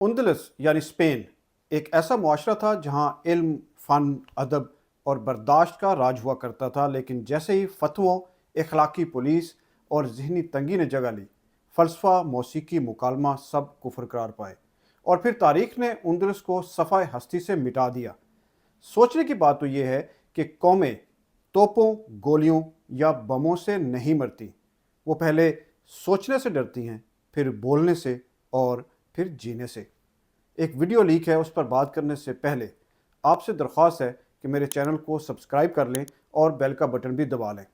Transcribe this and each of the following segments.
उंदलस यानी स्पेन एक ऐसा मुआशरा था जहाँ इल्म, फ़न, अदब और बर्दाश्त का राज हुआ करता था, लेकिन जैसे ही फतवों, इखलाकी पुलिस और जहनी तंगी ने जगह ली, फ़लसफ़ा, मौसीकी, मुकालमा सब कुफर करार पाए और फिर तारीख ने उंदलस को सफ़ाए हस्ती से मिटा दिया। सोचने की बात तो यह है कि कौमें तोपों, गोलियों या बमों से नहीं मरती, वो पहले सोचने से डरती हैं, फिर बोलने से और फिर जीने से। एक वीडियो लीक है, उस पर बात करने से पहले आपसे दरख्वास्त है कि मेरे चैनल को सब्सक्राइब कर लें और बेल का बटन भी दबा लें।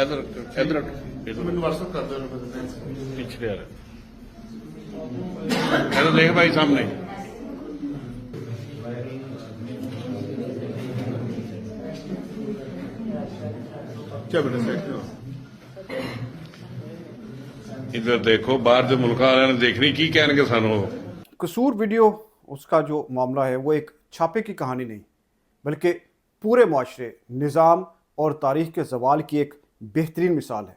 इधर इधर ਮੈਨੂੰ WhatsApp ਕਰ ਦਿਓ ਪਿੱਛੇ ਆ ਰਿਹਾ ਦੇਖ ਭਾਈ ਸਾਹਮਣੇ क्या बने देखते हो इधर देखो बाहर जो मुल्क वाले ने देखनी की कहने सानू कसूर वीडियो उसका जो मामला है वो एक छापे की कहानी नहीं, बल्कि पूरे माशरे, निज़ाम और तारीख के ज़वाल की एक बेहतरीन मिसाल है।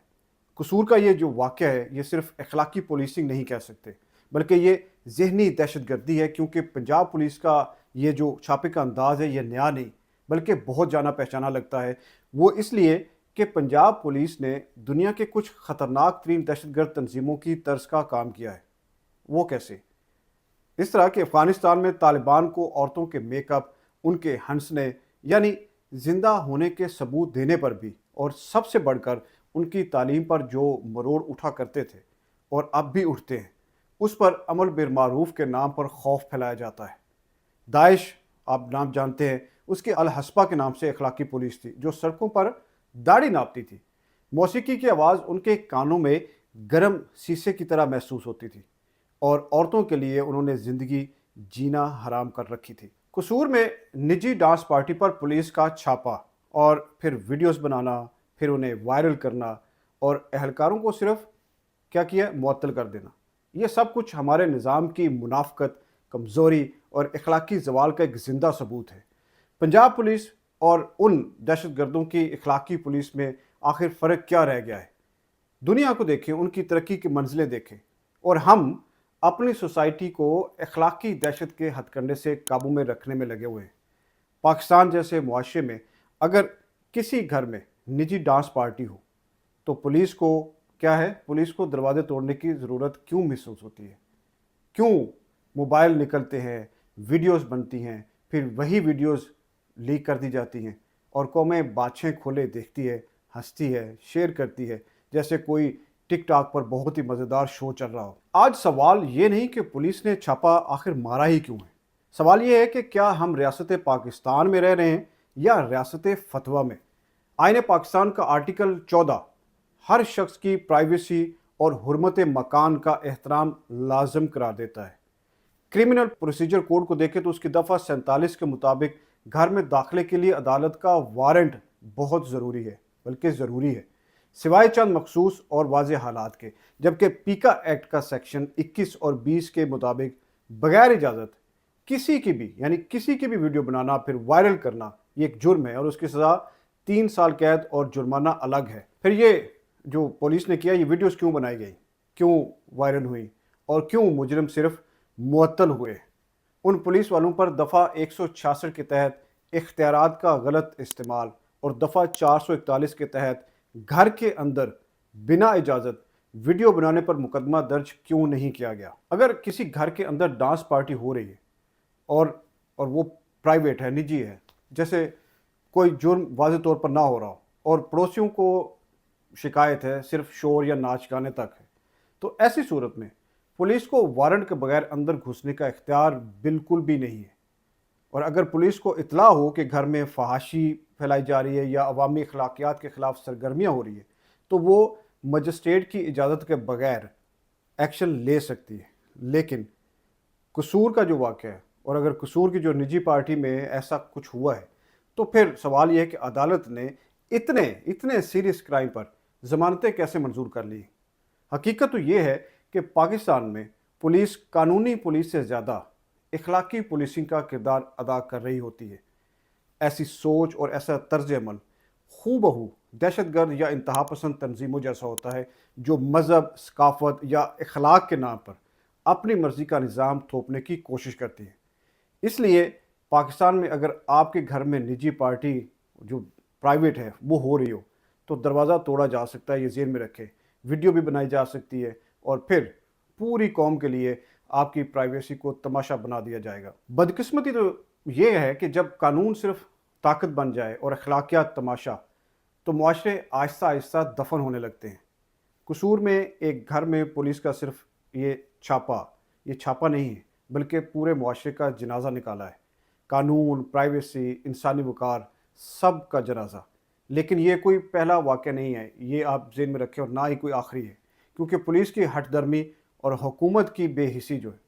कसूर का ये जो वाक़या है, ये सिर्फ अखलाकी पुलिसिंग नहीं कह सकते, बल्कि ये ज़हनी दहशतगर्दी है, क्योंकि पंजाब पुलिस का ये जो छापे का अंदाज़ है, ये नया नहीं बल्कि बहुत जाना पहचाना लगता है। वो इसलिए कि पंजाब पुलिस ने दुनिया के कुछ ख़तरनाक तरीन दहशतगर्द तंजीमों की तर्ज का काम किया है। वो कैसे? इस तरह कि अफ़गानिस्तान में तालिबान को औरतों के मेकअप, उनके हंसने यानी ज़िंदा होने के सबूत देने पर भी, और सबसे बढ़कर उनकी तालीम पर जो मरोड़ उठा करते थे और अब भी उठते हैं, उस पर अमल बिलमारूफ के नाम पर खौफ फैलाया जाता है। दाइश, आप नाम जानते हैं, उसके अल हस्बा के नाम से अखलाकी पुलिस थी जो सड़कों पर दाढ़ी नापती थी। मौसीकी की आवाज़ उनके कानों में गर्म शीशे की तरह महसूस होती थी और औरतों के लिए उन्होंने ज़िंदगी जीना हराम कर रखी थी। कसूर में निजी डांस पार्टी पर पुलिस का छापा और फिर वीडियोस बनाना, फिर उन्हें वायरल करना और अहलकारों को सिर्फ क्या किया, मुअत्तल कर देना। ये सब कुछ हमारे निज़ाम की मुनाफ़कत, कमज़ोरी और अखलाकी ज़वाल का एक ज़िंदा सबूत है। पंजाब पुलिस और उन दहशतगर्दों की अखलाकी पुलिस में आखिर फ़र्क क्या रह गया है? दुनिया को देखें, उनकी तरक्की की मंजिलें देखें, और हम अपनी सोसाइटी को अखलाकी दहशत के हथकंडे से काबू में रखने में लगे हुए हैं। पाकिस्तान जैसे मुआशरे में अगर किसी घर में निजी डांस पार्टी हो तो पुलिस को क्या है, पुलिस को दरवाजे तोड़ने की ज़रूरत क्यों महसूस होती है? क्यों मोबाइल निकलते हैं, वीडियोस बनती हैं, फिर वही वीडियोस लीक कर दी जाती हैं और कौमें बाछें खोले देखती है, हंसती है, शेयर करती है, जैसे कोई टिकटॉक पर बहुत ही मज़ेदार शो चल रहा हो। आज सवाल ये नहीं कि पुलिस ने छापा आखिर मारा ही क्यों है, सवाल ये है कि क्या हम रियासत पाकिस्तान में रह रहे हैं या रियासत फतवा में। आईन पाकिस्तान का आर्टिकल 14 हर शख्स की प्राइवेसी और हुर्मत मकान का एहतराम लाजम करार देता है। क्रिमिनल प्रोसीजर कोड को देखें तो उसकी दफ़ा 47 के मुताबिक घर में दाखिले के लिए अदालत का वारंट बहुत ज़रूरी है, बल्कि ज़रूरी है, सिवाय चंद मखसूस और वाज़ेह हालात के। जबकि पीका एक्ट का सेक्शन 21 और 20 के मुताबिक बगैर इजाज़त किसी की भी, यानी किसी की भी वीडियो बनाना फिर वायरल करना, ये एक जुर्म है और उसकी सज़ा 3 साल कैद और जुर्माना अलग है। फिर ये जो पुलिस ने किया, ये वीडियोस क्यों बनाई गई, क्यों वायरल हुई और क्यों मुजरिम सिर्फ मुअत्तल हुए? उन पुलिस वालों पर दफ़ा 166 के तहत इख्तियारात का गलत इस्तेमाल और दफ़ा 441 के तहत घर के अंदर बिना इजाज़त वीडियो बनाने पर मुकदमा दर्ज क्यों नहीं किया गया? अगर किसी घर के अंदर डांस पार्टी हो रही है और वो प्राइवेट है, निजी है, जैसे कोई जुर्म वाज़ेह तौर पर ना हो रहा हो और पड़ोसियों को शिकायत है, सिर्फ शोर या नाच गाने तक है, तो ऐसी सूरत में पुलिस को वारंट के बगैर अंदर घुसने का इख्तियार बिल्कुल भी नहीं है। और अगर पुलिस को इतला हो कि घर में फहाशी फैलाई जा रही है या अवामी अखलाकियात के ख़िलाफ़ सरगर्मियाँ हो रही है, तो वो मजिस्ट्रेट की इजाज़त के बगैर एक्शन ले सकती है। लेकिन कसूर का जो वाक़या है, और अगर कसूर की जो निजी पार्टी में ऐसा कुछ हुआ है, तो फिर सवाल यह है कि अदालत ने इतने सीरियस क्राइम पर ज़मानतें कैसे मंजूर कर ली? हकीकत तो ये है कि पाकिस्तान में पुलिस कानूनी पुलिस से ज़्यादा इखलाकी पुलिसिंग का किरदार अदा कर रही होती है। ऐसी सोच और ऐसा तर्ज अमल हूबहू दहशतगर्द या इंतहा पसंद तंजीमों जैसा होता है, जो मज़हब, सकाफ़त या अखलाक के नाम पर अपनी मर्जी का निज़ाम थोपने की कोशिश करती है। इसलिए पाकिस्तान में अगर आपके घर में निजी पार्टी जो प्राइवेट है वो हो रही हो तो दरवाज़ा तोड़ा जा सकता है, ये ज़हन में रखें। वीडियो भी बनाई जा सकती है और फिर पूरी कौम के लिए आपकी प्राइवेसी को तमाशा बना दिया जाएगा। बदकिस्मती तो ये है कि जब कानून सिर्फ ताकत बन जाए और अखलाकियात तमाशा, तो मुआशरे आहिस्ता आहिस्ता दफन होने लगते हैं। कसूर में एक घर में पुलिस का सिर्फ ये छापा नहीं है, बल्कि पूरे मुआशरे का जनाजा निकाला है। कानून, प्राइवेसी, इंसानी वक़ार, सब का जनाजा। लेकिन ये कोई पहला वाक़या नहीं है, ये आप ज़हन में रखें, और ना ही कोई आखिरी है, क्योंकि पुलिस की हठधर्मी और हुकूमत की बेहिसी जो है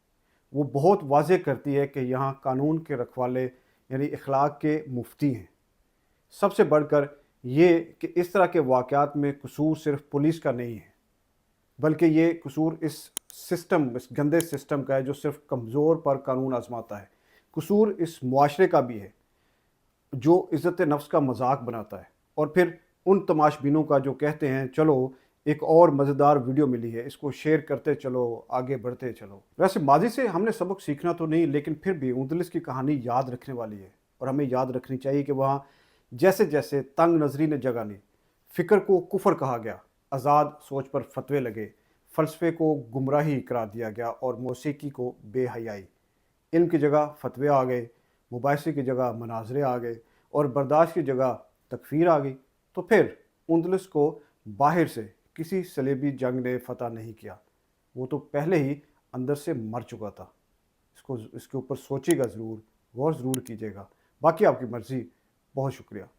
वो बहुत वाज़ेह करती है कि यहाँ कानून के रखवाले यानी इखलाक के मुफ्ती हैं। सबसे बढ़कर ये कि इस तरह के वाक़यात में कसूर सिर्फ पुलिस का नहीं है, बल्कि ये कसूर इस गंदे सिस्टम का है जो सिर्फ कमज़ोर पर कानून आज़माता है। कसूर इस मुआशरे का भी है जो इज़्ज़त नफ्स का मजाक बनाता है और फिर उन तमाशबीनों का जो कहते हैं चलो एक और मज़ेदार वीडियो मिली है, इसको शेयर करते चलो, आगे बढ़ते चलो। वैसे माजी से हमने सबक सीखना तो नहीं, लेकिन फिर भी उनदलिस की कहानी याद रखने वाली है और हमें याद रखनी चाहिए कि वहाँ जैसे जैसे तंग नज़री ने जगह ली, फ़िक्र को कुफर कहा गया, आज़ाद सोच पर फतवे लगे, फ़लसफ़े को गुमराही करार दिया गया और मौसीकी को बेहयाई। इल्म की जगह फतवे आ गए, मुबाहिसे की जगह मनाजरे आ गए और बर्दाश्त की जगह तकफ़ीर आ गई। तो फिर उनदलिस को बाहर से किसी सलेबी जंग ने फ़तह नहीं किया, वो तो पहले ही अंदर से मर चुका था। इसके ऊपर सोचिएगा ज़रूर, गौर ज़रूर कीजिएगा। बाकी आपकी मर्ज़ी। बहुत शुक्रिया।